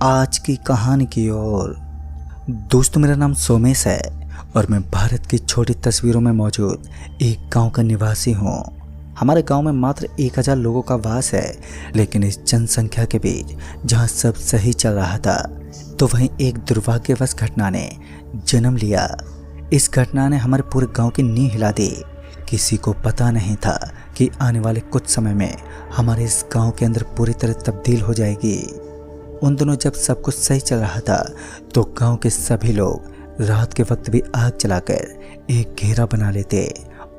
आज की कहानी की ओर। दोस्तों, मेरा नाम सोमेश है और मैं भारत की छोटी तस्वीरों में मौजूद एक गांव का निवासी हूं। हमारे गांव में मात्र 1000 लोगों का वास है, लेकिन इस जनसंख्या के बीच जहां सब सही चल रहा था, तो वहीं एक दुर्भाग्यवश घटना ने जन्म लिया। इस घटना ने हमारे पूरे गांव की नींव हिला दी। किसी को पता नहीं था कि आने वाले कुछ समय में हमारे इस गांव के अंदर पूरी तरह तब्दील हो जाएगी। उन दिनों जब सब कुछ सही चल रहा था, तो गांव के सभी लोग रात के वक्त भी आग जलाकर एक घेरा बना लेते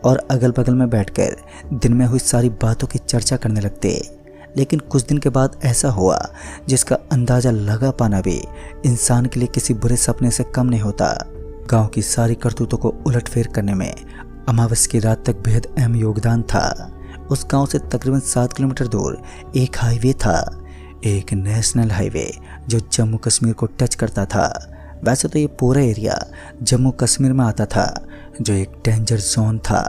और अगल बगल में बैठकर दिन में हुई सारी बातों की चर्चा करने लगते। लेकिन कुछ दिन के बाद ऐसा हुआ जिसका अंदाज़ा लगा पाना भी इंसान के लिए किसी बुरे सपने से कम नहीं होता। गांव की सारी करतूतों को उलटफेर करने में अमावस की रात तक बेहद अहम योगदान था। उस गांव से तकरीबन 7 किलोमीटर दूर एक हाईवे था, एक नेशनल हाईवे जो जम्मू कश्मीर को टच करता था। वैसे तो ये पूरा एरिया जम्मू कश्मीर में आता था, जो एक डेंजर जोन था।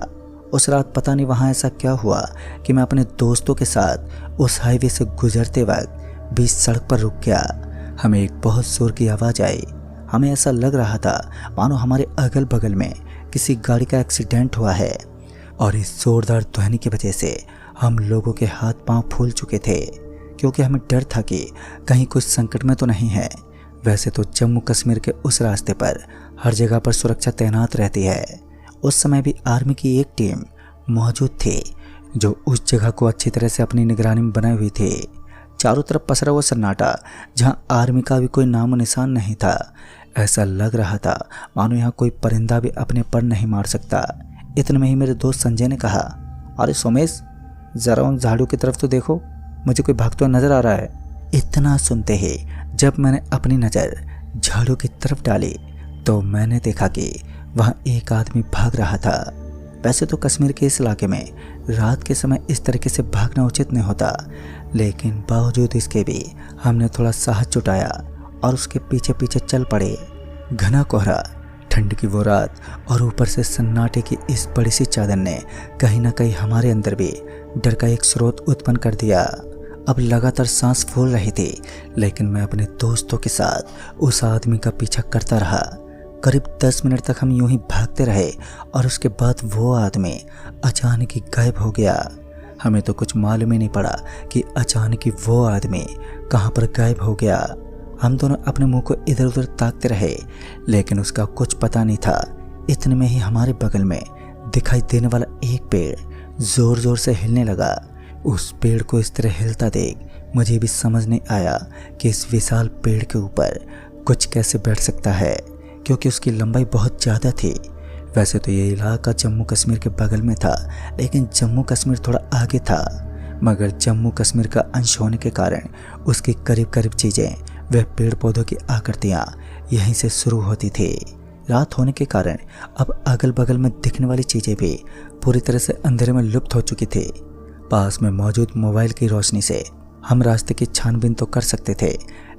उस रात पता नहीं वहाँ ऐसा क्या हुआ कि मैं अपने दोस्तों के साथ उस हाईवे से गुजरते वक्त बीच सड़क पर रुक गया। हमें एक बहुत जोर की आवाज़ आई। हमें ऐसा लग रहा था मानो हमारे अगल बगल में किसी गाड़ी का एक्सीडेंट हुआ है, और इस जोरदार ध्वनि की वजह से हम लोगों के हाथ पांव फूल चुके थे, क्योंकि हमें डर था कि कहीं कुछ संकट में तो नहीं है। वैसे तो जम्मू कश्मीर के उस रास्ते पर हर जगह पर सुरक्षा तैनात रहती है। उस समय भी आर्मी की एक टीम मौजूद थी जो उस जगह को अच्छी तरह से अपनी निगरानी में बनाई हुई थी। चारों तरफ पसरा हुआ सन्नाटा, जहां आर्मी का भी कोई नामो निशान नहीं था। ऐसा लग रहा था मानो यहाँ कोई परिंदा भी अपने पर नहीं मार सकता। इतने में ही मेरे दोस्त संजय ने कहा, अरे सोमेश, जरा उन झाड़ू की तरफ तो देखो, मुझे कोई भागता हुआ नजर आ रहा है। इतना सुनते ही जब मैंने अपनी नज़र झाड़ू की तरफ डाली, तो मैंने देखा कि वहाँ एक आदमी भाग रहा था। वैसे तो कश्मीर के इस इलाके में रात के समय इस तरीके से भागना उचित नहीं होता, लेकिन बावजूद इसके भी हमने थोड़ा साहस जुटाया और उसके पीछे पीछे चल पड़े। घना कोहरा, ठंड की वो रात और ऊपर से सन्नाटे की इस बड़ी सी चादर ने कहीं ना कहीं हमारे अंदर भी डर का एक स्रोत उत्पन्न कर दिया। अब लगातार सांस फूल रही थी, लेकिन मैं अपने दोस्तों के साथ उस आदमी का पीछा करता रहा। करीब 10 मिनट तक हम यूं ही भागते रहे और उसके बाद वो आदमी अचानक ही गायब हो गया। हमें तो कुछ मालूम ही नहीं पड़ा कि अचानक ही वो आदमी कहाँ पर गायब हो गया। हम दोनों अपने मुंह को इधर उधर ताकते रहे, लेकिन उसका कुछ पता नहीं था। इतने में ही हमारे बगल में दिखाई देने वाला एक पेड़ जोर जोर से हिलने लगा। उस पेड़ को इस तरह हिलता देख मुझे भी समझ नहीं आया कि इस विशाल पेड़ के ऊपर कुछ कैसे बैठ सकता है, क्योंकि उसकी लंबाई बहुत ज़्यादा थी। वैसे तो ये इलाका जम्मू कश्मीर के बगल में था, लेकिन जम्मू कश्मीर थोड़ा आगे था। मगर जम्मू कश्मीर का अंश होने के कारण उसकी करीब करीब चीज़ें, वह पेड़ पौधों की आकृतियाँ यहीं से शुरू होती थी। रात होने के कारण अब अगल बगल में दिखने वाली चीज़ें भी पूरी तरह से अंधेरे में लुप्त हो चुकी थी। पास में मौजूद मोबाइल की रोशनी से हम रास्ते की छानबीन तो कर सकते थे,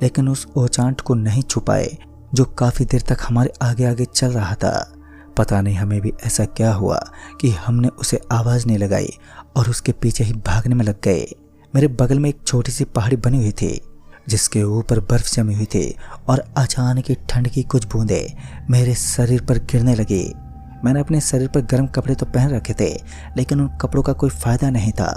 लेकिन उस ओचांट को नहीं छुपाए जो काफ़ी देर तक हमारे आगे आगे चल रहा था। पता नहीं हमें भी ऐसा क्या हुआ कि हमने उसे आवाज़ नहीं लगाई और उसके पीछे ही भागने में लग गए। मेरे बगल में एक छोटी सी पहाड़ी बनी हुई थी, जिसके ऊपर बर्फ जमी हुई थी, और अचानक ही ठंड की कुछ बूंदें मेरे शरीर पर गिरने लगी। मैंने अपने शरीर पर गर्म कपड़े तो पहन रखे थे, लेकिन उन कपड़ों का कोई फ़ायदा नहीं था,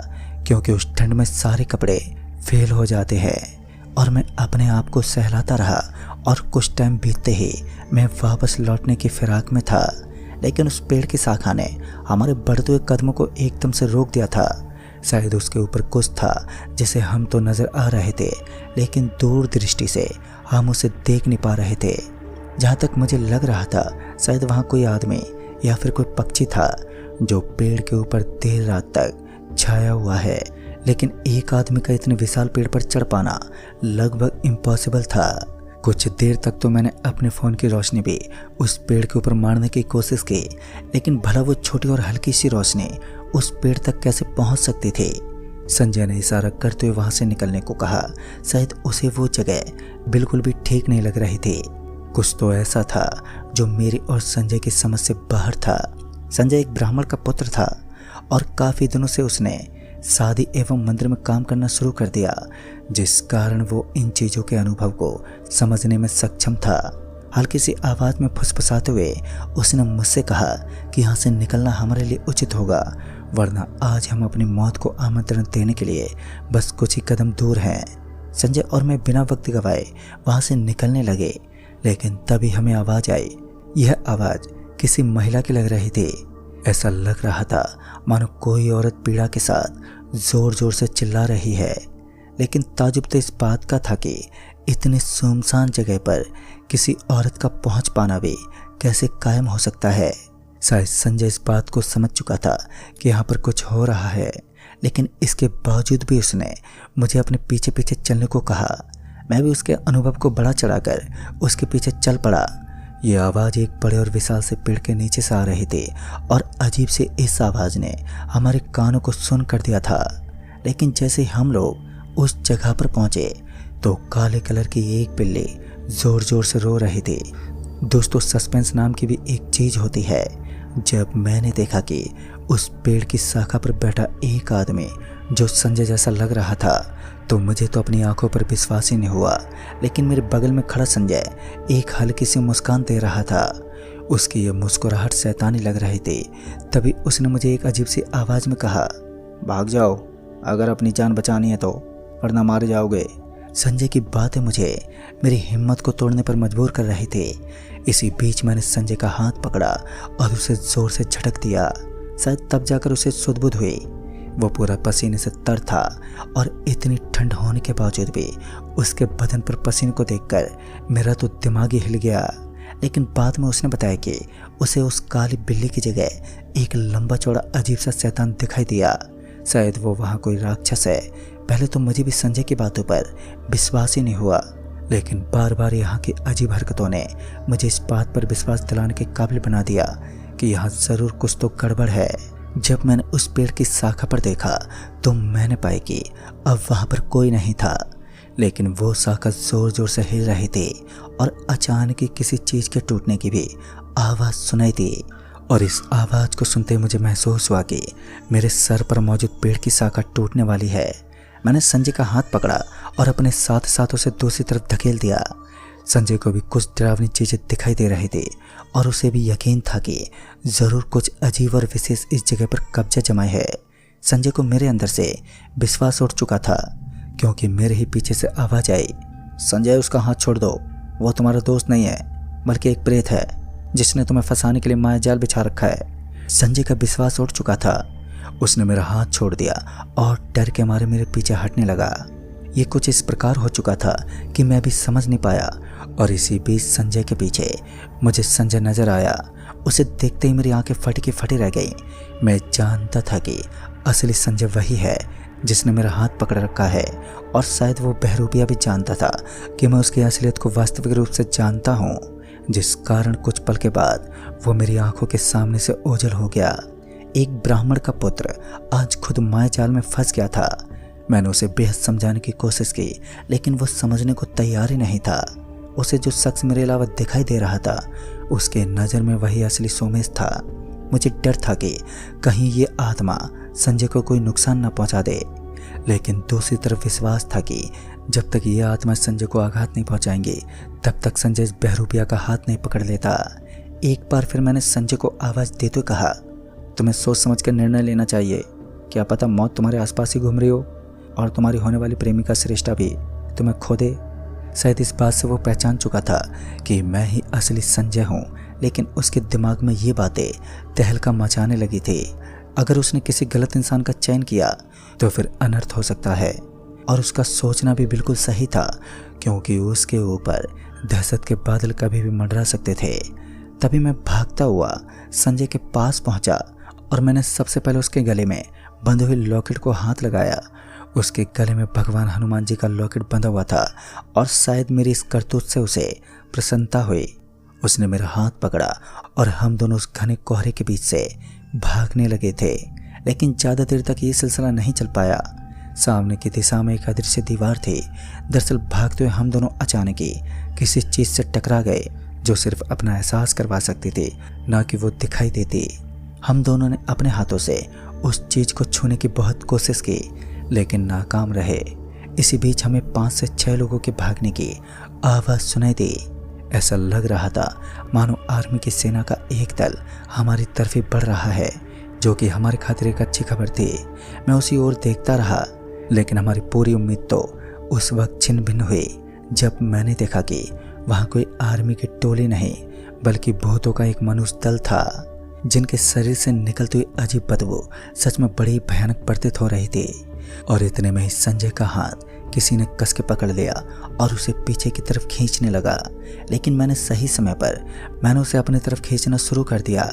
क्योंकि उस ठंड में सारे कपड़े फेल हो जाते हैं। और मैं अपने आप को सहलाता रहा और कुछ टाइम बीतते ही मैं वापस लौटने की फिराक में था, लेकिन उस पेड़ की शाखा ने हमारे बढ़ते हुए कदमों को एकदम से रोक दिया था। शायद उसके ऊपर कुछ था जिसे हम तो नज़र आ रहे थे, लेकिन दूर दृष्टि से हम उसे देख नहीं पा रहे थे। जहाँ तक मुझे लग रहा था, शायद वहाँ कोई आदमी या फिर कोई पक्षी था जो पेड़ के ऊपर देर रात तक छाया हुआ है। लेकिन एक आदमी का इतने विशाल पेड़ पर चढ़ पाना लगभग इम्पॉसिबल था। कुछ देर तक तो मैंने अपने फ़ोन की रोशनी भी उस पेड़ के ऊपर मारने की कोशिश की, लेकिन भला वो छोटी और हल्की सी रोशनी उस पेड़ तक कैसे पहुंच सकती थी। संजय ने इशारा करते हुए वहां से निकलने को कहा। शायद उसे वो जगह बिल्कुल भी ठीक नहीं लग रही थी। कुछ तो ऐसा था जो मेरी और संजय की समझ से बाहर था। संजय एक ब्राह्मण का पुत्र था और काफ़ी दिनों से उसने शादी एवं मंदिर में काम करना शुरू कर दिया, जिस कारण वो इन चीज़ों के अनुभव को समझने में सक्षम था। हल्की सी आवाज़ में फुसफुसाते हुए उसने मुझसे कहा कि यहाँ से निकलना हमारे लिए उचित होगा, वरना आज हम अपनी मौत को आमंत्रण देने के लिए बस कुछ ही कदम दूर हैं। संजय और मैं बिना वक्त गवाए वहाँ से निकलने लगे, लेकिन तभी हमें आवाज़ आई। यह आवाज़ किसी महिला की लग रही थी। ऐसा लग रहा था मानो कोई औरत पीड़ा के साथ जोर जोर से चिल्ला रही है। लेकिन ताजुब तो इस बात का था कि इतनी सुनसान जगह पर किसी औरत का पहुंच पाना भी कैसे कायम हो सकता है। शायद संजय इस बात को समझ चुका था कि यहाँ पर कुछ हो रहा है, लेकिन इसके बावजूद भी उसने मुझे अपने पीछे पीछे चलने को कहा। मैं भी उसके अनुभव को बढ़ा चढ़ाकर उसके पीछे चल पड़ा। ये आवाज़ एक बड़े और विशाल से पेड़ के नीचे से आ रही थी और अजीब से इस आवाज़ ने हमारे कानों को सुन कर दिया था। लेकिन जैसे हम लोग उस जगह पर पहुंचे तो काले कलर की एक बिल्ली जोर जोर से रो रही थी। दोस्तों, सस्पेंस नाम की भी एक चीज़ होती है। जब मैंने देखा कि उस पेड़ की शाखा पर बैठा एक आदमी जो संजय जैसा लग रहा था, तो मुझे तो अपनी आंखों पर विश्वास ही नहीं हुआ। लेकिन मेरे बगल में खड़ा संजय एक हल्की सी मुस्कान दे रहा था। उसकी यह मुस्कुराहट शैतानी लग रही थी। तभी उसने मुझे एक अजीब सी आवाज़ में कहा, भाग जाओ अगर अपनी जान बचानी है तो, वरना मारे जाओगे। संजय की बातें मुझे मेरी हिम्मत को तोड़ने पर मजबूर कर रही थी। इसी बीच मैंने संजय का हाथ पकड़ा और उसे जोर से झटक दिया। शायद तब जाकर उसे सुध-बुध हुई। वो पूरा पसीने से तर था और इतनी ठंड होने के बावजूद भी उसके बदन पर पसीने को देखकर मेरा तो दिमाग ही हिल गया। लेकिन बाद में उसने बताया कि उसे उस काली बिल्ली की जगह एक लंबा चौड़ा अजीब सा शैतान दिखाई दिया। शायद वो वहाँ कोई राक्षस है। पहले तो मुझे भी संजय की बातों पर विश्वास ही नहीं हुआ, लेकिन बार बार यहाँ की अजीब हरकतों ने मुझे इस बात पर विश्वास दिलाने के काबिल बना दिया कि यहाँ ज़रूर कुछ तो गड़बड़ है। जब मैंने उस पेड़ की शाखा पर देखा तो मैंने पाया कि अब वहाँ पर कोई नहीं था, लेकिन वो शाखा जोर जोर से हिल रही थी और अचानक ही किसी चीज़ के टूटने की भी आवाज़ सुनाई दी। और इस आवाज़ को सुनते मुझे महसूस हुआ कि मेरे सर पर मौजूद पेड़ की शाखा टूटने वाली है। मैंने संजय का हाथ पकड़ा और अपने साथ साथ उसे दूसरी तरफ धकेल दिया। संजय को भी कुछ डरावनी चीज़ें दिखाई दे रही थी और उसे भी यकीन था कि ज़रूर कुछ अजीब और विशेष इस जगह पर कब्जा जमाए है। संजय को मेरे अंदर से विश्वास उठ चुका था, क्योंकि मेरे ही पीछे से आवाज़ आई, संजय उसका हाथ छोड़ दो, वो तुम्हारा दोस्त नहीं है बल्कि एक प्रेत है जिसने तुम्हें फंसाने के लिए माया जाल बिछा रखा है। संजय का विश्वास उठ चुका था। उसने मेरा हाथ छोड़ दिया और डर के मारे मेरे पीछे हटने लगा। ये कुछ इस प्रकार हो चुका था कि मैं भी समझ नहीं पाया। और इसी बीच संजय के पीछे मुझे संजय नजर आया। उसे देखते ही मेरी आंखें फटी की फटी रह गई। मैं जानता था कि असली संजय वही है जिसने मेरा हाथ पकड़ रखा है, और शायद वो बहरूपिया भी जानता था कि मैं उसकी असलियत को वास्तविक रूप से जानता हूँ, जिस कारण कुछ पल के बाद वो मेरी आंखों के सामने से ओझल हो गया। एक ब्राह्मण का पुत्र आज खुद माया जाल में फंस गया था। मैंने उसे बेहद समझाने की कोशिश की, लेकिन वो समझने को तैयार ही नहीं था। उसे जो शख्स मेरे अलावा दिखाई दे रहा था, उसके नज़र में वही असली सोमेश था। मुझे डर था कि कहीं ये आत्मा संजय को कोई नुकसान न पहुंचा दे, लेकिन दूसरी तरफ विश्वास था कि जब तक ये आत्मा संजय को आघात नहीं पहुंचाएंगे, तब तक संजय इस बहरूपिया का हाथ नहीं पकड़ लेता। एक बार फिर मैंने संजय को आवाज़ देते कहा, तुम्हें सोच समझ कर निर्णय लेना चाहिए। क्या पता मौत तुम्हारे आसपास ही घूम रही हो और तुम्हारी होने वाली प्रेमिका श्रेष्ठा भी तुम्हें खो दे। शायद इस बात से वो पहचान चुका था कि मैं ही असली संजय हूँ, लेकिन उसके दिमाग में ये बातें तहलका मचाने लगी थी। अगर उसने किसी गलत इंसान का चयन किया तो फिर अनर्थ हो सकता है। और उसका सोचना भी बिल्कुल सही था, क्योंकि उसके ऊपर दहशत के बादल कभी भी मंडरा सकते थे। तभी मैं भागता हुआ संजय के पास पहुंचा और मैंने सबसे पहले उसके गले में बंधे हुए लॉकेट को हाथ लगाया। उसके गले में भगवान हनुमान जी का लॉकेट बंधा हुआ था और शायद मेरी इस करतूत से उसे प्रसन्नता हुई। उसने मेरा हाथ पकड़ा और हम दोनों उस घने कोहरे के बीच से भागने लगे थे। लेकिन ज़्यादा देर तक ये सिलसिला नहीं चल पाया। सामने की दिशा में एक अदृश्य दीवार थी। दरअसल भागते हुए हम दोनों अचानक ही किसी चीज़ से टकरा गए जो सिर्फ अपना एहसास करवा सकती थी, ना कि वो दिखाई देती। हम दोनों ने अपने हाथों से उस चीज को छूने की बहुत कोशिश की, लेकिन नाकाम रहे। इसी बीच हमें 5 से 6 लोगों के भागने की आवाज सुनाई दी। ऐसा लग रहा था मानो आर्मी की सेना का एक दल हमारी तरफ ही बढ़ रहा है, जो कि हमारे खातिर एक अच्छी खबर थी। मैं उसी ओर देखता रहा, लेकिन हमारी पूरी उम्मीद तो उस वक्त छिन्न भिन्न हुई जब मैंने देखा कि वहाँ कोई आर्मी की टोली नहीं, बल्कि भूतों का एक मनुष्य दल था, जिनके शरीर से निकलती हुई अजीब बदबू सच में बड़ी भयानक प्रतीत हो रही थी। और इतने में ही संजय का हाथ किसी ने कस के पकड़ लिया और उसे पीछे की तरफ खींचने लगा। लेकिन मैंने सही समय पर उसे अपनी तरफ खींचना शुरू कर दिया,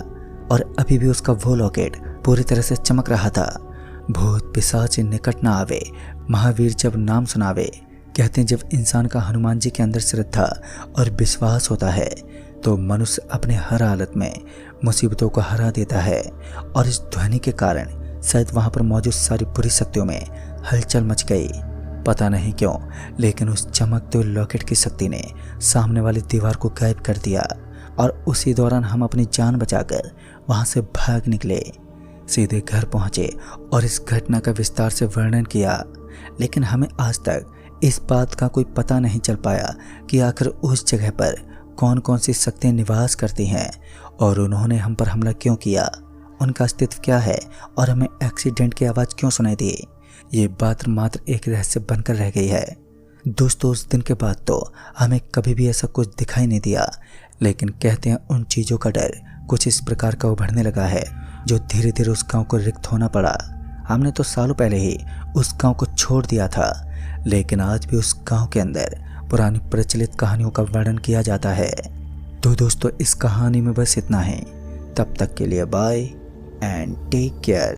और अभी भी उसका वो लॉकेट पूरी तरह से चमक रहा था। भूत पिशाच निकट न आवे, महावीर जब नाम सुनावे। कहते हैं जब इंसान का हनुमान जी के अंदर श्रद्धा और विश्वास होता है तो मनुष्य अपने हर हालत में मुसीबतों को हरा देता है। और इस ध्वनि के कारण शायद वहां पर मौजूद सारी बुरी शक्तियों में हलचल मच गई। पता नहीं क्यों, लेकिन उस चमकते हुए लॉकेट की शक्ति ने सामने वाली दीवार को गायब कर दिया, और उसी दौरान हम अपनी जान बचाकर वहां से भाग निकले। सीधे घर पहुंचे और इस घटना का विस्तार से वर्णन किया, लेकिन हमें आज तक इस बात का कोई पता नहीं चल पाया कि आखिर उस जगह पर कौन कौन सी शक्तियाँ निवास करती हैं, और उन्होंने हम पर हमला क्यों किया, उनका अस्तित्व क्या है, और हमें एक्सीडेंट की आवाज़ क्यों सुनाई दी। ये बात मात्र एक रहस्य बनकर रह गई है। दोस्तों, उस दिन के बाद तो हमें कभी भी ऐसा कुछ दिखाई नहीं दिया, लेकिन कहते हैं उन चीज़ों का डर कुछ इस प्रकार का उभरने लगा है, जो धीरे धीरे उस गांव को रिक्त होना पड़ा। हमने तो सालों पहले ही उस गांव को छोड़ दिया था, लेकिन आज भी उस गांव के अंदर पुरानी प्रचलित कहानियों का वर्णन किया जाता है। तो दोस्तों, इस कहानी में बस इतना ही। तब तक के लिए बाय एंड टेक केयर।